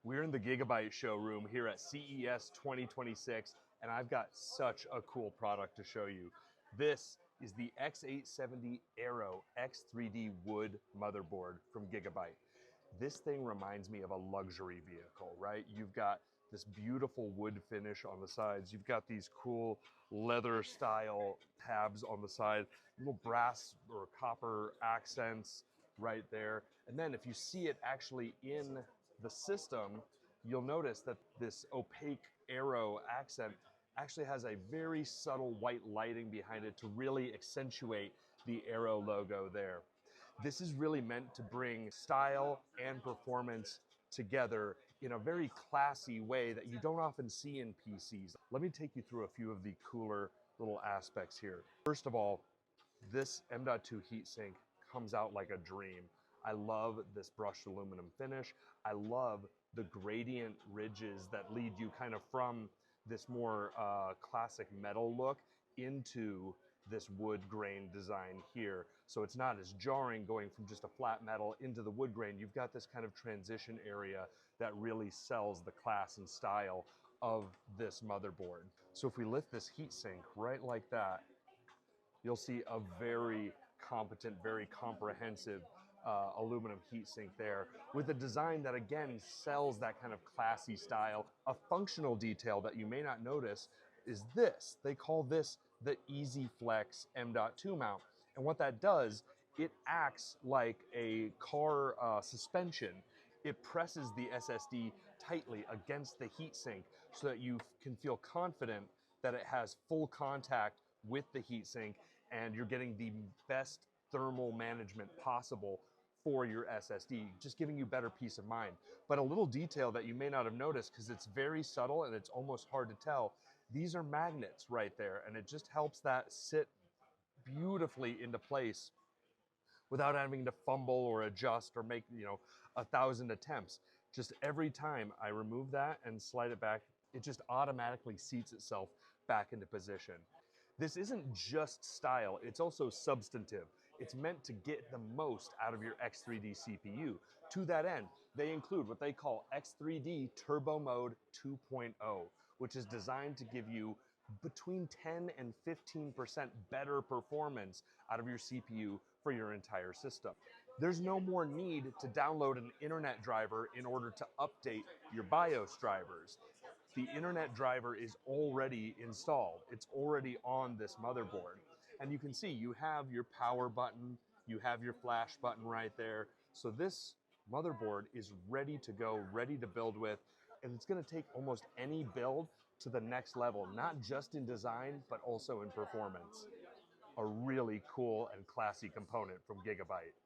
We're in the Gigabyte showroom here at CES 2026, and I've got such a cool product to show you. This is the X870 AERO X3D WOOD motherboard from Gigabyte. This thing reminds me of a luxury vehicle, right? You've got this beautiful wood finish on the sides. You've got these cool leather style tabs on the side, little brass or copper accents right there. And then if you see it actually in the system, you'll notice that this opaque aero accent actually has a very subtle white lighting behind it to really accentuate the aero logo there. This is really meant to bring style and performance together in a very classy way that you don't often see in PCs. Let me take you through a few of the cooler little aspects here. First of all, this M.2 heatsink comes out like a dream. I love this brushed aluminum finish. I love the gradient ridges that lead you kind of from this more classic metal look into this wood grain design here. So it's not as jarring going from just a flat metal into the wood grain. You've got this kind of transition area that really sells the class and style of this motherboard. So if we lift this heatsink right like that, you'll see a very competent, very comprehensive aluminum heatsink there with a design that again sells that kind of classy style. A functional detail that you may not notice is this. They call this the Easy Flex M.2 mount. And what that does, it acts like a car suspension. It presses the SSD tightly against the heatsink so that you can feel confident that it has full contact with the heatsink and you're getting the best thermal management possible for your SSD, just giving you better peace of mind. But a little detail that you may not have noticed, because it's very subtle and it's almost hard to tell, these are magnets right there, and it just helps that sit beautifully into place without having to fumble or adjust or make 1,000 attempts. Just every time I remove that and slide it back, it just automatically seats itself back into position. This isn't just style, it's also substantive. It's meant to get the most out of your X3D CPU. To that end, they include what they call X3D Turbo Mode 2.0, which is designed to give you between 10 and 15% better performance out of your CPU for your entire system. There's no more need to download an internet driver in order to update your BIOS drivers. The internet driver is already installed. It's already on this motherboard. And you can see you have your power button, you have your flash button right there. So this motherboard is ready to go, ready to build with, and it's gonna take almost any build to the next level, not just in design, but also in performance. A really cool and classy component from Gigabyte.